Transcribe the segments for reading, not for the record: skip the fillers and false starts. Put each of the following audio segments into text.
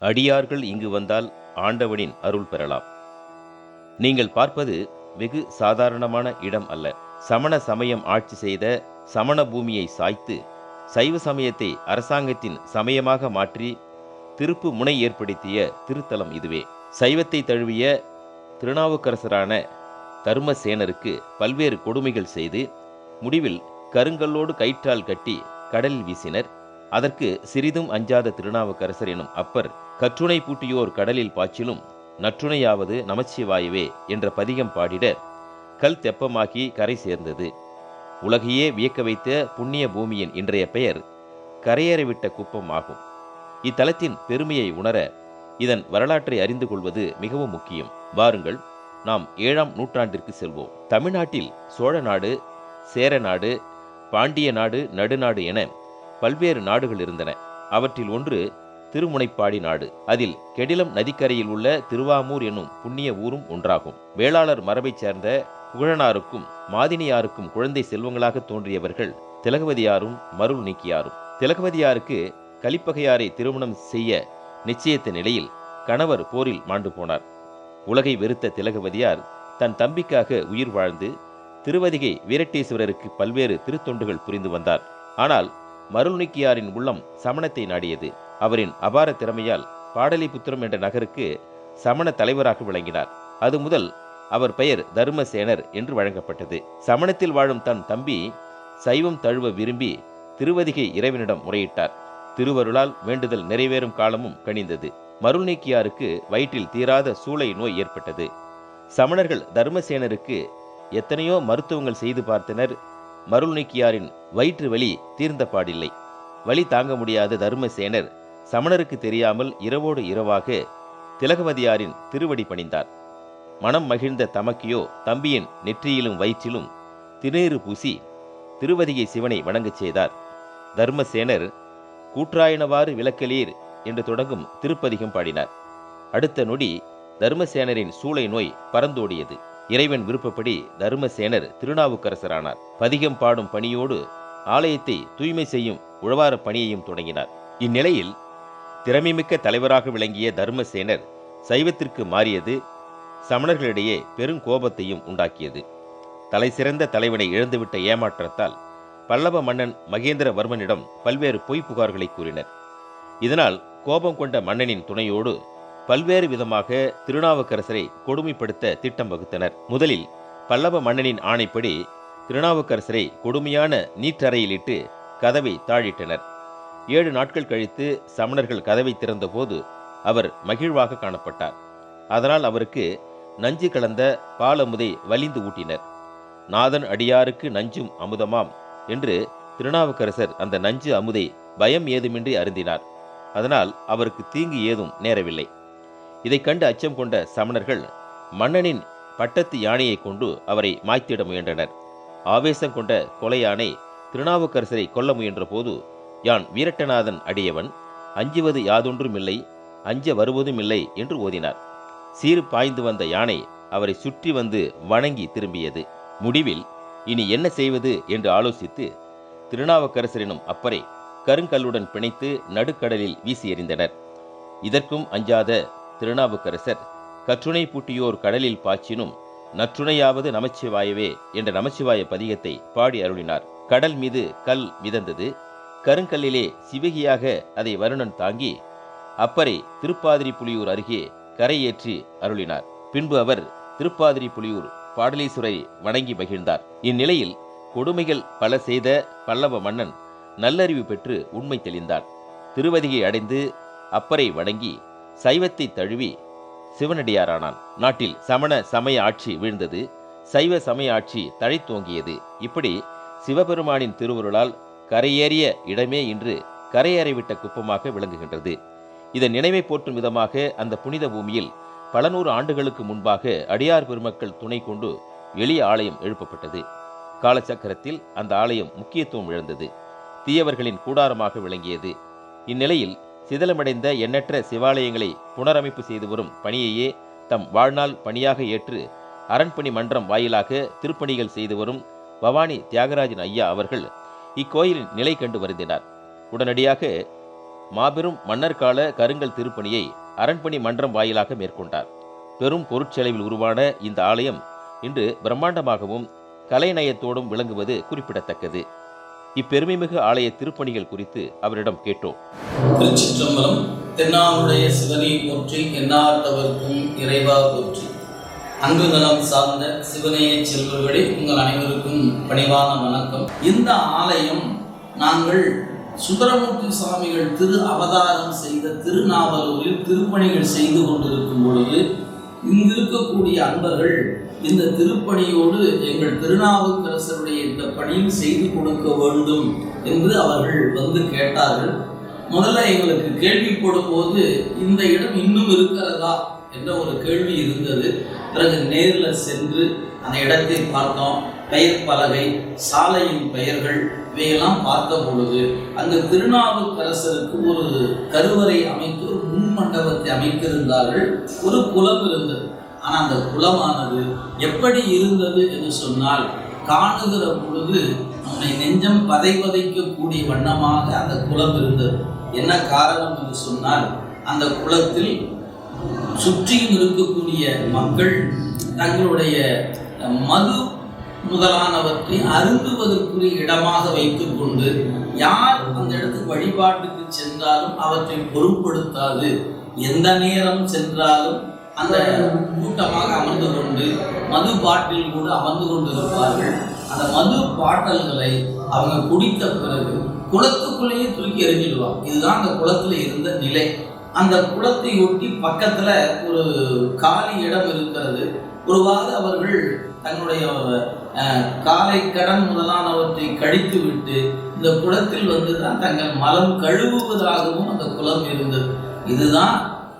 அடியார்கள் இங்கு வந்தால் ஆண்டவனின் அருள் பெறலாம். நீங்கள் பார்ப்பது வெகு சாதாரணமான இடம் அல்ல. சமண சமயம் ஆட்சி செய்த சமண பூமியை சாய்த்து சைவ சமயத்தை அரசாங்கத்தின் சமயமாக மாற்றி திருப்பு முனை ஏற்படுத்திய திருத்தலம் இதுவே. சைவத்தை தழுவிய திருநாவுக்கரசரான தர்மசேனருக்கு பல்வேறு கொடுமைகள் செய்து முடிவில் கருங்கல்லோடு கயிற்றால் கட்டி கடலில் வீசினர். அதற்கு சிறிதும் அஞ்சாத திருநாவுக்கரசர் எனும் அப்பர் கற்றுணை பூட்டியோர் கடலில் பாய்ச்சிலும் நற்றுணையாவது நமச்சிவாயவே என்ற பதிகம் பாடிட கல் தெப்பமாகி கரை சேர்ந்தது. உலகையே வியக்க வைத்த புண்ணிய பூமியின் இன்றைய பெயர் கரையேறிவிட்ட குப்பம் ஆகும். இத்தலத்தின் பெருமையை உணர இதன் வரலாற்றை அறிந்து கொள்வது மிகவும் முக்கியம். வாருங்கள், நாம் 7ஆம் நூற்றாண்டிற்கு செல்வோம். தமிழ்நாட்டில் சோழ நாடு, சேர நாடு, பாண்டிய நாடு, நடுநாடு என பல்வேறு நாடுகள் இருந்தன. அவற்றில் ஒன்று திருமுனைப்பாடி நாடு. அதில் கெடிலம் நதிக்கரையில் உள்ள திருவாமூர் என்னும் புண்ணிய ஊரும் ஒன்றாகும். வேளாளர் மரபைச் சேர்ந்த புகழனாருக்கும் மாதினியாருக்கும் குழந்தை செல்வங்களாக தோன்றியவர்கள் திலகவதியாரும் மருள் நீக்கியாரும். திலகவதியாருக்கு கலிப்பகையாரை திருமணம் செய்ய நிச்சயித்த நிலையில் கணவர் போரில் மாண்டு போனார். உலகை வெறுத்த திலகவதியார் தன் தம்பிக்காக உயிர் வாழ்ந்து திருவதிகை வீரட்டேஸ்வரருக்கு பல்வேறு திருத்தொண்டுகள் புரிந்து வந்தார். ஆனால் மருள்நீக்கியாரின் உள்ளம் சமணத்தை நாடியது. அவரின் அபார திறமையால் பாடலிபுத்திரம் என்ற நகருக்கு சமண தலைவராக விளங்கினார். அது முதல் அவர் பெயர் தர்மசேனர் என்று வழங்கப்பட்டது. சமணத்தில் வாழும் தன் தம்பி சைவம் தழுவ விரும்பி திருவதிகை இறைவனிடம் முறையிட்டார். திருவருளால் வேண்டுதல் நிறைவேறும் காலமும் கனிந்தது. மருள்நீக்கியாருக்கு வயிற்றில் தீராத சூளை நோய் ஏற்பட்டது. சமணர்கள் தர்மசேனருக்கு எத்தனையோ மருத்துவங்கள் செய்து பார்த்தனர். மருள்நீக்கியாரின் வயிற்று வலி தீர்ந்த பாடில்லை. வலி தாங்க முடியாத தர்மசேனர் சமணருக்கு தெரியாமல் இரவோடு இரவாக திலகவதியாரின் திருவடி பணிந்தார். மனம் மகிழ்ந்த தமக்கியோ தம்பியின் நெற்றியிலும் வயிற்றிலும் திருநீறு பூசி திருவதிகை சிவனை வணங்கச் செய்தார். தர்மசேனர் கூற்றாயினவாறு விளக்கலீர் என்று தொடங்கும் திருப்பதிகம் பாடினார். அடுத்த நொடி தர்மசேனரின் சூளை நோய் பறந்தோடியது. இறைவன் விருப்பப்படி தர்மசேனர் திருநாவுக்கரசரானார். பதிகம் பாடும் பணியோடு ஆலயத்தை தூய்மை செய்யும் உழவார பணியையும் தொடங்கினார். இந்நிலையில் திறமைமிக்க தலைவராக விளங்கிய தர்மசேனர் சைவத்திற்கு மாறியது சமணர்களிடையே பெருங்கோபத்தையும் உண்டாக்கியது. தலை சிறந்த தலைவனை இழந்துவிட்ட ஏமாற்றத்தால் பல்லவ மன்னன் மகேந்திரவர்மனிடம் பல்வேறு பொய் புகார்களை கூறினர். இதனால் கோபம் கொண்ட மன்னனின் துணையோடு பல்வேறு விதமாக திருநாவுக்கரசரை கொடுமைப்படுத்த திட்டம் வகுத்தனர். முதலில் பல்லவ மன்னனின் ஆணைப்படி திருநாவுக்கரசரை கொடுமையான நீற்றறையிலிட்டு கதவை தாழிட்டனர். 7 நாட்கள் கழித்து சமணர்கள் கதவை திறந்தபோது அவர் மகிழ்வாக காணப்பட்டார். அதனால் அவருக்கு நஞ்சு கலந்த பாலமுதை வலிந்து ஊட்டினர். நாதன் அடியாருக்கு நஞ்சும் அமுதமாம் என்று திருநாவுக்கரசர் அந்த நஞ்சு அமுதை பயம் ஏதுமின்றி அருந்தினார். அதனால் அவருக்கு தீங்கு ஏதும் நேரவில்லை. இதை கண்டு அச்சம் கொண்ட சமணர்கள் மன்னனின் பட்டத்து யானையை கொண்டு அவரை மாய்த்திட முயன்றனர். ஆவேசம் கொண்ட கொலை யானை திருநாவுக்கரசரை கொல்ல முயன்ற போது, யான் வீரட்டநாதன் அடியவன், அஞ்சுவது யாதொன்றுமில்லை, அஞ்ச வருவதுமில்லை என்று ஓதினார். சீறு பாய்ந்து வந்த யானை அவரை சுற்றி வந்து வணங்கி திரும்பியது. முடிவில் இனி என்ன செய்வது என்று ஆலோசித்து திருநாவுக்கரசரினும் அப்பரை கருங்கல்லுடன் பிணைத்து நடுக்கடலில் வீசி எறிந்தனர். இதற்கும் அஞ்சாத திருநாவுக்கரசர் கற்றுணை பூட்டியோர் கடலில் பாய்ச்சினும் நற்றுணையாவது நமச்சிவாயவே என்ற நமச்சிவாய பதிகத்தை பாடி அருளினார். கடல் மீது கல் மிதந்தது. கருங்கல்லிலே சிவகியாக அதை வருணன் தாங்கி அப்பரை திருப்பாதிரி புலியூர் அருகே கரையேற்றி அருளினார். பின்பு அவர் திருப்பாதிரி புலியூர் பாடலீஸ்வரை வணங்கி மகிழ்ந்தார். இந்நிலையில் கொடுமைகள் பல செய்த பல்லவ மன்னன் நல்லறிவு பெற்று உண்மை தெளிந்தார். திருவதிகை அடைந்து அப்பரை வணங்கி சைவத்தை தழுவி சிவனடியாரானான். நாட்டில் சமண சமய ஆட்சி வீழ்ந்தது. சைவ சமய ஆட்சி தழைத்தோங்கியது. இப்படி சிவபெருமானின் திருவருளால் கரையேறிய இடமே இன்று கரையேறிவிட்ட குப்பமாக விளங்குகின்றது. இதன் நினைவை போற்றும் விதமாக அந்த புனித பூமியில் பல நூறு ஆண்டுகளுக்கு முன்பாக அடியார் பெருமக்கள் துணை கொண்டு எளிய ஆலயம் எழுப்பப்பட்டது. காலச்சக்கரத்தில் அந்த ஆலயம் முக்கியத்துவம் இழந்தது. தீயவர்களின் கூடாரமாக விளங்கியது. இந்நிலையில் சிதலமடைந்த எண்ணற்ற சிவாலயங்களை புனரமைப்பு செய்து வரும் பணியையே தம் வாழ்நாள் பணியாக ஏற்று அரண்பணி மன்றம் வாயிலாக திருப்பணிகள் செய்து வரும் பவானி தியாகராஜன் ஐயா அவர்கள் இக்கோயிலின் நிலை கண்டு வருந்தினார். உடனடியாக மாபெரும் மன்னர் கால கருங்கல் திருப்பணியை அரண்பணி மன்றம் வாயிலாக மேற்கொண்டார். பெரும் பொருட்செலவில் உருவான இந்த ஆலயம் இன்று பிரம்மாண்டமாகவும் கலைநயத்தோடும் விளங்குவது குறிப்பிடத்தக்கது. இப்பெருமைமிகு ஆலய திருப்பணிகள் குறித்து அவரிடம் கேட்டோம். திருச்சிற்றம்பலம். தென்னாவுடைய சிவனை போற்றி, எந்நாட்டவர்க்கும் இறைவா போற்றி. அன்பு நலம் சார்ந்த சிவனைய செல்வர்களே, உங்கள் அனைவருக்கும் பணிவான வணக்கம். இந்த ஆலயம் நாங்கள் சுந்தரமூர்த்தி சுவாமிகள் திரு அவதாரம் செய்த திருநாவலூரில் திருப்பணிகள் செய்து கொண்டிருக்கும் பொழுது இங்கிருக்கக்கூடிய அன்பர்கள் இந்த திருப்பணியோடு எங்கள் திருநாவுக்கரசருடைய இந்த பணியும் செய்து கொடுக்க வேண்டும் என்று அவர்கள் வந்து கேட்டார்கள். முதல்ல எங்களுக்கு கேள்விப்படும் போது இந்த இடம் இன்னும் இருக்கிறதா என்ற ஒரு கேள்வி இருந்தது. பிறகு நேரில் சென்று அந்த இடத்தை பார்த்தோம். பெயர் பலகை, சாலையின் பெயர்கள் இவையெல்லாம் பார்த்த பொழுது அங்கு திருநாவுக்கரசருக்கு ஒரு கருவறை அமைத்து ஒரு முன் மண்டபத்தை அமைத்திருந்தார்கள். ஒரு குளம் இருந்தது. ஆனால் அந்த குளமானது எப்படி இருந்தது என்று சொன்னால், காணுகிற பொழுது நம்மை நெஞ்சம் பதைக்கக்கூடிய வண்ணமாக அந்த குளம் இருந்தது. என்ன காரணம் என்று சொன்னால், அந்த குளத்தில் சுற்றியும் இருக்கக்கூடிய மக்கள் தங்களுடைய மது முதலானவற்றை அருந்துவதற்குரிய இடமாக வைத்துக் கொண்டு யார் அந்த இடத்துக்கு வழிபாட்டுக்கு சென்றாலும் அவற்றை பொருட்படுத்தாது, எந்த நேரம் சென்றாலும் அந்த கூட்டமாக அமர்ந்து கொண்டு மது பாட்டில் கூட அமர்ந்து கொண்டிருப்பார்கள். அந்த மது பாட்டல்களை அவங்க குடித்த பிறகு குளத்துக்குள்ளேயே தூக்கி எறிஞ்சிடுவாங்க. இதுதான் அந்த குளத்துல இருந்த நிலை. அந்த குளத்தை ஒட்டி பக்கத்துல ஒரு காலி இடம் இருக்கிறது. ஒருவாறு அவர்கள் தன்னுடைய காலை கடன் முதலானவற்றை கழித்து விட்டு இந்த குளத்தில் வந்துதான் தங்கள் மலம் கழுவுவதாகவும் அந்த குளம் இருந்தது. இதுதான்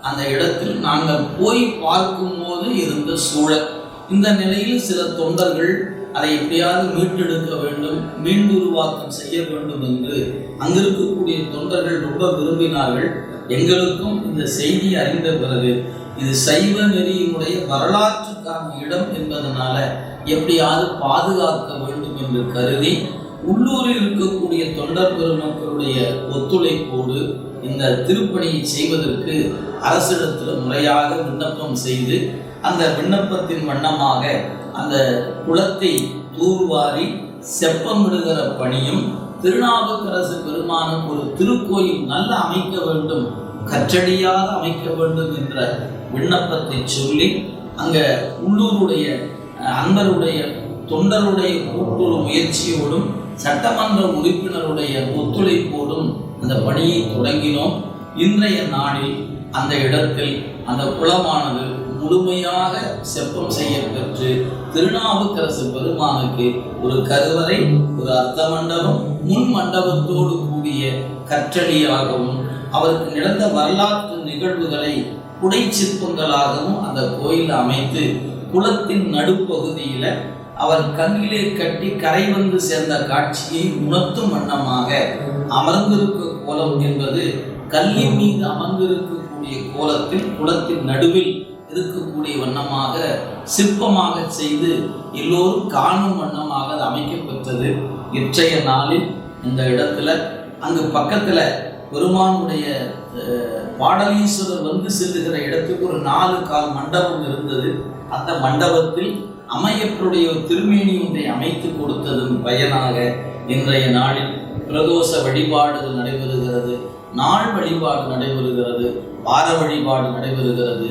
அந்த இடத்தில் நாங்கள் போய் பார்க்கும் போது இருந்த சூழல். இந்த நிலையில் சில தொண்டர்கள் அதை எப்படியாவது மீட்டெடுக்க வேண்டும், மீண்டுருவாக்கம் செய்ய வேண்டும் என்று அங்கிருக்கக்கூடிய தொண்டர்கள் ரொம்ப விரும்பினார்கள். எங்களுக்கும் இந்த செய்தி அறிந்த பிறகு இது சைவ நெறியினுடைய வரலாற்றுக்கான இடம் என்பதனால எப்படியாவது பாதுகாக்க வேண்டும் என்று கருதி உள்ளூரில் இருக்கக்கூடிய தொண்டர் பெருமக்களுடைய ஒத்துழைப்போடு இந்த திருப்பணியை செய்வதற்கு அரசிடத்தில் முறையாக விண்ணப்பம் செய்து அந்த விண்ணப்பத்தின் வண்ணமாக அந்த குளத்தை தூர்வாரி செப்பமிடுகிற பணியும், திருநாவுக்கரசு பெருமானுக்கு ஒரு திருக்கோயில் நல்ல அமைக்க வேண்டும், கற்றடியாக அமைக்க வேண்டும் என்ற விண்ணப்பத்தை சொல்லி அங்க உள்ளூருடைய அன்பருடைய தொண்டருடைய கூட்டுறவு முயற்சியோடும் சட்டமன்ற உறுப்பினருடைய ஒத்துழைப்போடும் அந்த பணியை தொடங்கினோம். இன்றைய நாளில் அந்த இடத்தில் அந்த குளமானது முழுமையாக செப்பம் செய்ய பெற்று திருநாவுக்கரசு பெருமானுக்கு ஒரு கருவறை, ஒரு அர்த்த மண்டபம், முன் மண்டபத்தோடு கூடிய கற்றடியாகவும் அவருக்கு நடந்த வரலாற்று நிகழ்வுகளை புடை சிற்பங்களாகவும் அந்த கோயில் அமைத்து குளத்தின் நடுப்பகுதியில அவர் கண்ணிலே கட்டி கரை வந்து சேர்ந்த காட்சியை உணர்த்தும் வண்ணமாக அமர்ந்திருக்க கோலம் என்பது கல்லின் மீது அமர்ந்திருக்கக்கூடிய கோலத்தில் குளத்தின் நடுவில் இருக்கக்கூடிய வண்ணமாக சிற்பமாக செய்து எல்லோரும் காணும் வண்ணமாக அது அமைக்கப்பெற்றது. இன்றைய நாளில் இந்த இடத்துல அங்கு பக்கத்துல பெருமானுடைய பாடலீஸ்வரர் வந்து செல்லுகிற இடத்துக்கு ஒரு 4 கால் மண்டபம் இருந்தது. அந்த மண்டபத்தில் அம்மையப்பருடைய திருமேனி ஒன்றை அமைத்து கொடுத்ததன் பயனாக இன்றைய நாளில் பிரதோஷ வழிபாடுகள் நடைபெறுகிறது, நாள் வழிபாடு நடைபெறுகிறது, வார வழிபாடு நடைபெறுகிறது.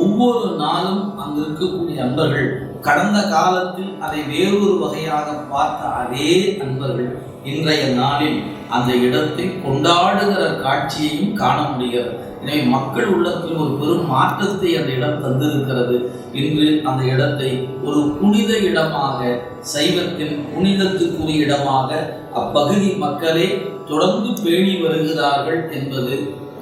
ஒவ்வொரு நாளும் அங்கு இருக்கக்கூடிய அன்பர்கள் கடந்த காலத்தில் அதை வேறொரு வகையாக பார்த்த அதே அன்பர்கள் இன்றைய நாளில் அந்த இடத்தை கொண்டாடுகிற காட்சியையும் காண முடிகிறது. எனவே மக்கள் உள்ளத்தில் ஒரு பெரும் மாற்றத்தை அந்த இடம் தந்திருக்கிறது. இன்று அந்த இடத்தை ஒரு புனித இடமாக, சைவத்தின் புனிதத்துக்குரிய இடமாக அப்பகுதி மக்களே தொடர்ந்து பேணி வருகிறார்கள் என்பது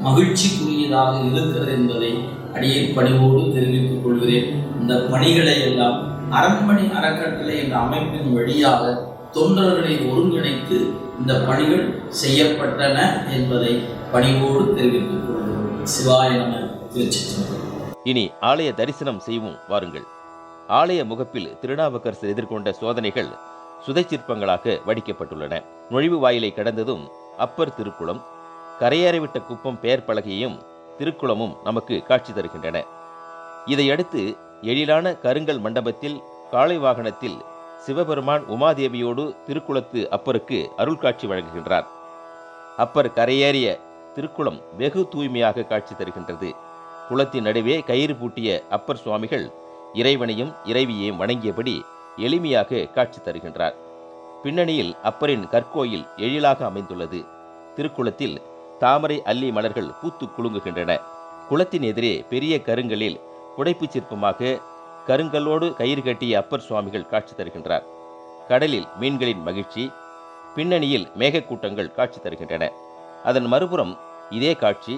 மகிழ்ச்சிக்குரியதாக இருக்கிறது என்பதை அடியேன் பணிவோடு தெரிவித்துக் கொள்கிறேன். இந்த பணிகளை எல்லாம் அரண்மனை அறக்கட்டளை என்ற அமைப்பின் வழியாக தொண்டர்களை ஒருங்கிணைத்து இந்த பணிகள் செய்யப்பட்டன என்பதை பணிவோடு தெரிவித்துக் கொள்கிறோம். சிவாய நம. திருச்சிற்றம்பலம். இனி ஆலய தரிசனம் செய்வோம் வாருங்கள். ஆலய முகப்பில் திருநாவுக்கரசர் எதிர்கொண்ட சோதனைகள் சுதை சிற்பங்களாக வடிக்கப்பட்டுள்ளன. நுழைவு வாயிலை கடந்ததும் அப்பர் திருக்குளம், கரையேறிவிட்ட குப்பம் பெயர் பலகையும் திருக்குளமும் நமக்கு காட்சி தருகின்றன. இதையடுத்து எழிலான கருங்கல் மண்டபத்தில் காளை வாகனத்தில் சிவபெருமான் உமாதேவியோடு திருக்குளத்து அப்பருக்கு அருள் காட்சி வழங்குகின்றார். அப்பர் கரையேறிய திருக்குளம் வெகு தூய்மையாக காட்சி தருகின்றது. குளத்தின் நடுவே கயிறு பூட்டிய அப்பர் சுவாமிகள் இறைவனையும் இறைவியையும் வணங்கியபடி எளிமையாக காட்சி தருகின்றார். பின்னணியில் அப்பரின் கற்கோயில் எழிலாக அமைந்துள்ளது. திருக்குளத்தில் தாமரை அல்லி மலர்கள் பூத்து குலுங்குகின்றன. குளத்தின் எதிரே பெரிய கருங்கலில் புடைப்புச் சிற்பமாக கருங்கல்லோடு கயிறு கட்டிய அப்பர் சுவாமிகள் காட்சி தருகின்றார். கடலில் மீன்களின் மகிழ்ச்சி, பின்னணியில் மேகக்கூட்டங்கள் காட்சி தருகின்றன. அதன் மறுபுறம் இதே காட்சி,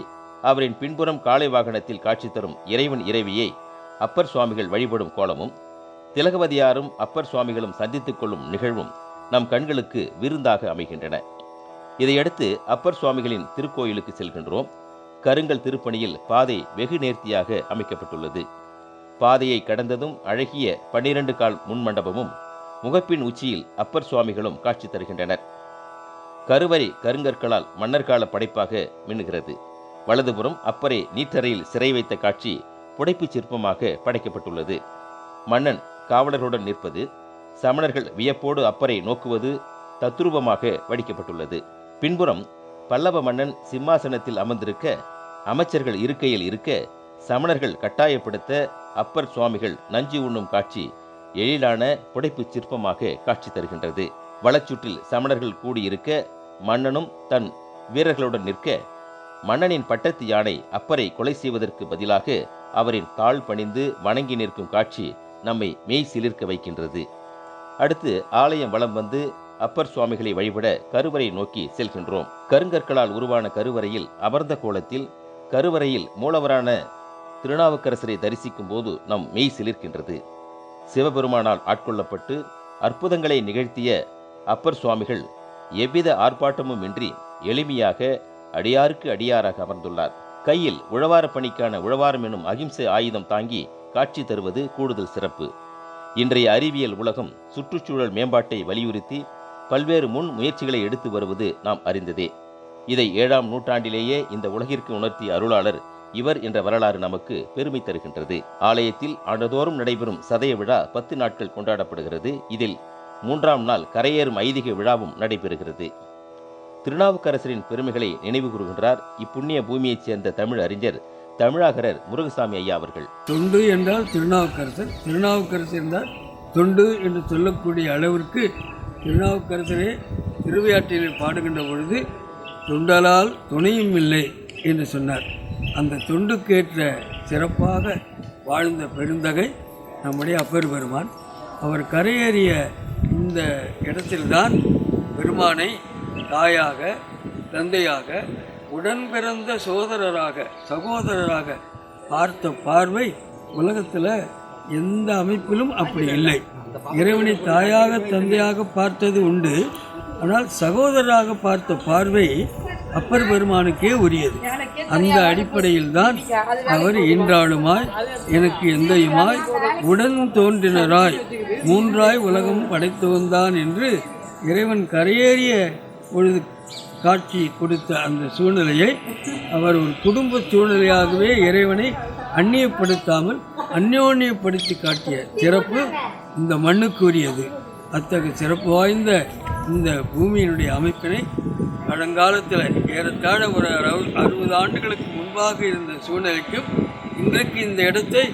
அவரின் பின்புறம் காளை வாகனத்தில் காட்சி தரும் இறைவன் இறைவியை அப்பர் சுவாமிகள் வழிபடும் கோலமும், திலகவதியாரும் அப்பர் சுவாமிகளும் சந்தித்துக் கொள்ளும் நிகழ்வும் நம் கண்களுக்கு விருந்தாக அமைகின்றன. இதையடுத்து அப்பர் சுவாமிகளின் திருக்கோயிலுக்கு செல்கின்றோம். கருங்கல் திருப்பணியில் பாதை வெகு நேர்த்தியாக அமைக்கப்பட்டுள்ளது. பாதையை கடந்ததும் அழகிய 12 கால் முன்மண்டபமும் முகப்பின் உச்சியில் அப்பர் சுவாமிகளும் காட்சி தருகின்றனர். கருவறை கருங்கற்களால் மன்னர்கால படைப்பாக மின்னுகிறது. வலதுபுறம் அப்பரை நீற்றறையில் சிறை வைத்த காட்சி புடைப்புச் சிற்பமாக படைக்கப்பட்டுள்ளது. மன்னன் காவலர்களுடன் நிற்பது, சமணர்கள் வியப்போடு அப்பரை நோக்குவது தத்ரூபமாக வடிக்கப்பட்டுள்ளது. பின்புறம் பல்லவ மன்னன் சிம்மாசனத்தில் அமர்ந்திருக்க, அமைச்சர்கள் இருக்கையில் இருக்க, சமணர்கள் கட்டாயப்படுத்த அப்பர் சுவாமிகள் நஞ்சு உண்ணும் காட்சி எழிலான புடைப்புச் சிற்பமாக காட்சி தருகின்றது. வலச்சுற்றில் சமணர்கள் கூடியிருக்க, மன்னனும் தன் வீரர்களுடன் நிற்க, மன்னனின் பட்டத்து யானை அப்பரை கொலை செய்வதற்கு பதிலாக அவரின் தாழ் பணிந்து வணங்கி நிற்கும் காட்சி நம்மை மெய் சிலிர்க்க வைக்கின்றது. அடுத்து ஆலயம் வலம் வந்து அப்பர் சுவாமிகளை வழிபட கருவறை நோக்கி செல்கின்றோம். கருங்கற்களால் உருவான கருவறையில் அமர்ந்த கோலத்தில் கருவறையில் மூலவரான திருநாவுக்கரசரை தரிசிக்கும் போது நம் மெய் சிலிர்க்கின்றது. சிவபெருமானால் ஆட்கொள்ளப்பட்டு அற்புதங்களை நிகழ்த்திய அப்பர் சுவாமிகள் எவ்வித ஆர்ப்பாட்டமும் இன்றி எளிமையாக அடியாருக்கு அடியாராக அமர்ந்துள்ளார். கையில் உழவார பணிக்கான உழவாரம் எனும் அகிம்சை ஆயுதம் தாங்கி காட்சி தருவது கூடுதல் சிறப்பு. இன்றைய அறிவியல் உலகம் சுற்றுச்சூழல் மேம்பாட்டை வலியுறுத்தி பல்வேறு முன் முயற்சிகளை எடுத்து வருவது நாம் அறிந்ததே. இதை 7ஆம் நூற்றாண்டிலேயே இந்த உலகிற்கு உணர்த்திய அருளாளர் இவர் என்ற வரலாறு நமக்கு பெருமை தருகின்றது. ஆலயத்தில் ஆண்டுதோறும் நடைபெறும் சதய விழா 10 நாட்கள் கொண்டாடப்படுகிறது. இதில் 3ஆம் நாள் கரையேறும் ஐதீக விழாவும் நடைபெறுகிறது. திருநாவுக்கரசரின் பெருமைகளை நினைவு கூறுகின்றார் இப்புண்ணிய பூமியைச் சேர்ந்த தமிழ் அறிஞர் தமிழாகரர் முருகசாமி ஐயா அவர்கள். தொண்டு என்றால் திருநாவுக்கரசர், திருநாவுக்கரசர் என்றால் தொண்டு என்று சொல்லக்கூடிய அளவிற்கு திருநாவுக்கரசரே திருவையாற்றில் பாடுகின்ற பொழுது தொண்டலால் துணையும் இல்லை என்று சொன்னார். அந்த தொண்டுக்கேற்ற சிறப்பாக வாழ்ந்த பெருந்தகை நம்முடைய அப்பர் பெருமான். அவர் கரையேறிய இந்த இடத்தில்தான் பெருமானை தாயாக, தந்தையாக, உடன் பிறந்த சகோதரராக பார்த்த பார்வை உலகத்தில் எந்த அமைப்பிலும் அப்படி இல்லை. இறைவனை தாயாக தந்தையாக பார்த்தது உண்டு, ஆனால் சகோதரராக பார்த்த பார்வை அப்பர் பெருமானுக்கே உரியது. அந்த அடிப்படையில் தான் அவர் ஈன்றாளுமாய் எனக்கு எந்தையுமாய் உடன் தோன்றினராய் மூன்றாய் உலகம் படைத்து வந்தான் என்று இறைவன் கரையேறிய பொழுது காட்சி கொடுத்த அந்த சூழ்நிலையை அவர் ஒரு குடும்ப சூழ்நிலையாகவே இறைவனை அந்நியப்படுத்தாமல் அந்யோன்யப்படுத்தி காட்டிய சிறப்பு இந்த மண்ணுக்குரியது. அத்தகைய சிறப்பு வாய்ந்த இந்த பூமியினுடைய அமைப்பினை பழங்காலத்தில் ஏறத்தாழ ஒரு 60 ஆண்டுகளுக்கு முன்பாக இருந்த சூழ்நிலைக்கும் இன்றைக்கு இந்த இடத்தை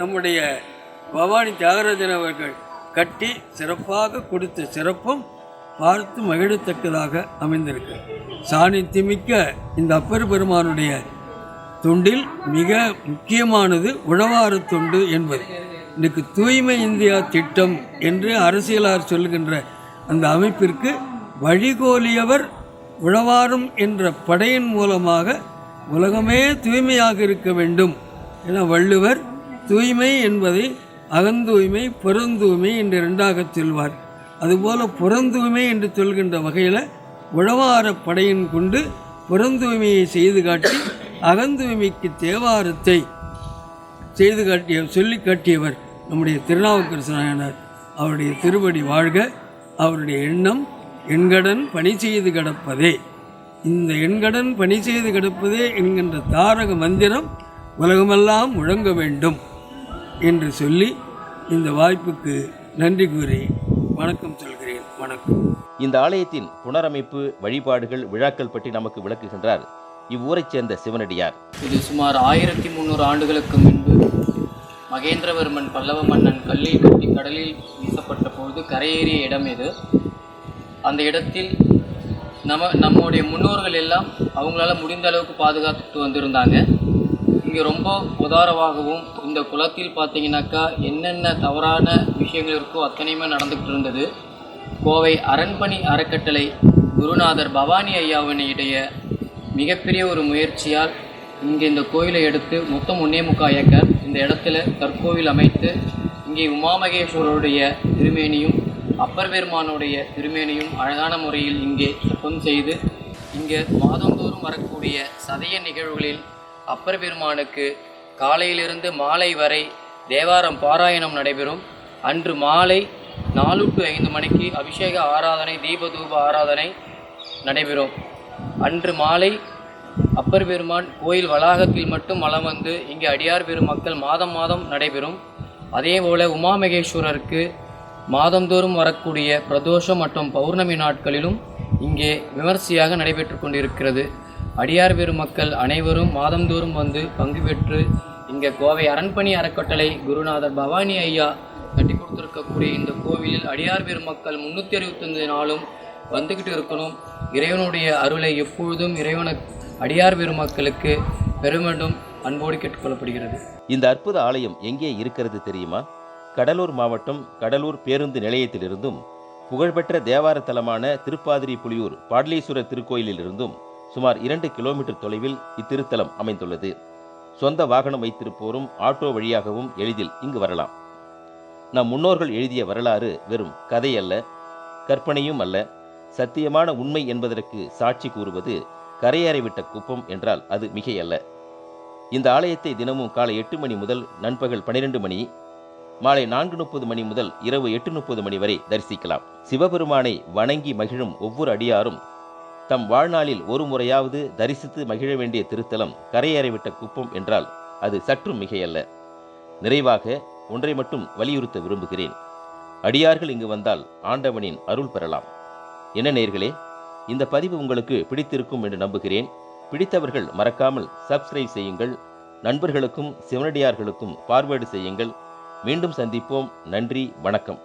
நம்முடைய பவானி தியாகராஜன் அவர்கள் கட்டி சிறப்பாக கொடுத்த சிறப்பும் பார்த்து மகிழத்தக்கதாக அமைந்திருக்கு. சாணித்திமிக்க இந்த அப்பர் பெருமானுடைய தொண்டில் மிக முக்கியமானது உழவார தொண்டு என்பது. இன்றைக்கு தூய்மை இந்தியா திட்டம் என்று அரசியலார் சொல்லுகின்ற அந்த அமைப்பிற்கு வழிகோலியவர் உழவாரம் என்ற படையின் மூலமாக உலகமே தூய்மையாக இருக்க வேண்டும் என வள்ளுவர் தூய்மை என்பதை அகந்தூய்மை புறந்தூய்மை என்று 2ஆக சொல்வார். அதுபோல புறந்தூய்மை என்று சொல்கின்ற வகையில் உழவார படையின் கொண்டு புறந்தூய்மையை செய்து காட்டி அகந்தூய்மைக்கு தேவாரத்தை செய்து சொல்லி காட்டியவர் நம்முடைய திருநாவுக்கரசு நாயனார். அவருடைய திருவடி வாழ்க. அவருடைய எண்ணம் எண்கடன் பணி செய்து கிடப்பதே. இந்த எண்கடன் பணி செய்து கிடப்பதே என்கின்ற தாரக மந்திரம் உலகமெல்லாம் முழங்க வேண்டும் என்று சொல்லி இந்த வாய்ப்புக்கு நன்றி கூறி வணக்கம் சொல்கிறேன். வணக்கம். இந்த ஆலயத்தின் புனரமைப்பு, வழிபாடுகள், விழாக்கள் பற்றி நமக்கு விளக்குகின்றார் இவ்வூரைச் சேர்ந்த சிவனடியார். இது சுமார் 1300 ஆண்டுகளுக்கு முன்பு மகேந்திரவர்மன் பல்லவ மன்னன் கல்லில் கட்டி கடலில் வீசப்பட்ட பொழுது கரையேறிய இடம் இது. அந்த இடத்தில் நம்முடைய முன்னோர்கள் எல்லாம் அவங்களால முடிந்த அளவுக்கு பாதுகாத்துட்டு வந்திருந்தாங்க. இங்கே ரொம்ப உதாரமாகவும் இந்த குளத்தில் பார்த்தீங்கன்னாக்கா என்னென்ன தவறான விஷயங்கள் இருக்கோ அத்தனையுமே நடந்துக்கிட்டு இருந்தது. கோவை அரண்பணி அறக்கட்டளை குருநாதர் பவானி ஐயாவினுடைய மிகப்பெரிய ஒரு முயற்சியால் இங்கே இந்த கோயிலை எடுத்து மொத்தம் 1.25 ஏக்கர் இந்த இடத்துல கற்கோவில் அமைத்து இங்கே உமாமகேஸ்வரருடைய திருமேனியும் அப்பர் பெருமானுடைய திருமேனியும் அழகான முறையில் இங்கே சுத்தம் செய்து இங்கே மாதந்தோறும் வரக்கூடிய சதய நிகழ்வுகளில் அப்பர் பெருமானுக்கு காலையிலிருந்து மாலை வரை தேவாரம் பாராயணம் நடைபெறும். அன்று மாலை 4 to 5 மணிக்கு அபிஷேக ஆராதனை, தீபதூப ஆராதனை நடைபெறும். அன்று மாலை அப்பர் பெருமான் கோயில் வளாகத்தில் மட்டும் வலம் வந்து இங்கே அடியார் பெருமக்கள் மாதம் நடைபெறும். அதேபோல் உமாமகேஸ்வரருக்கு மாதந்தோறும் வரக்கூடிய பிரதோஷம் மற்றும் பௌர்ணமி நாட்களிலும் இங்கே விமர்சையாக நடைபெற்று கொண்டிருக்கிறது. அடியார் பெருமக்கள் அனைவரும் மாதந்தோறும் வந்து பங்கு பெற்று இங்கே கோவை அரண்பணி அறக்கட்டளை குருநாதர் பவானி ஐயா கட்டி கொடுத்துருக்கக்கூடிய இந்த கோவிலில் அடியார் பெருமக்கள் 365 நாளும் வந்துக்கிட்டு இருக்கணும். இறைவனுடைய அருளை எப்பொழுதும் அடியார் பெருமக்களுக்கு பெருமண்டும் அன்போடு கேட்டுக்கொள்ளப்படுகிறது. இந்த அற்புத ஆலயம் எங்கே இருக்கிறது தெரியுமா? கடலூர் மாவட்டம் கடலூர் பேருந்து நிலையத்திலிருந்தும் புகழ்பெற்ற தேவார தலமான திருப்பாதிரி புலியூர் பாடலீஸ்வரர் திருக்கோயிலிலிருந்தும் சுமார் 2 கிலோமீட்டர் தொலைவில் இத்திருத்தலம் அமைந்துள்ளது. சொந்த வாகனம் வைத்திருப்போரும் ஆட்டோ வழியாகவும் எளிதில் இங்கு வரலாம். நம் முன்னோர்கள் எழுதிய வரலாறு வெறும் கதை அல்ல, கற்பனையும் அல்ல, சத்தியமான உண்மை என்பதற்கு சாட்சி கூறுவது கரையேறிவிட்ட குப்பம் என்றால் அது மிகையல்ல. இந்த ஆலயத்தை தினமும் காலை 8 மணி முதல் நண்பகல் 12 மணி, மாலை 4:30 மணி முதல் இரவு 8:30 மணி வரை தரிசிக்கலாம். சிவபெருமானை வணங்கி மகிழும் ஒவ்வொரு அடியாரும் தம் வாழ்நாளில் ஒரு முறையாவது தரிசித்து மகிழ வேண்டிய திருத்தலம் கரையேறிவிட்ட குப்பம் என்றால் அது சற்றும் மிகையல்ல. நிறைவாக ஒன்றை மட்டும் வலியுறுத்த விரும்புகிறேன். அடியார்கள் இங்கு வந்தால் ஆண்டவனின் அருள் பெறலாம். என்ன நேயர்களே, இந்த பதிவு உங்களுக்கு பிடித்திருக்கும் என்று நம்புகிறேன். பிடித்தவர்கள் மறக்காமல் சப்ஸ்கிரைப் செய்யுங்கள். நண்பர்களுக்கும் சிவனடியார்களுக்கும் ஃபார்வேர்டு செய்யுங்கள். மீண்டும் சந்திப்போம். நன்றி, வணக்கம்.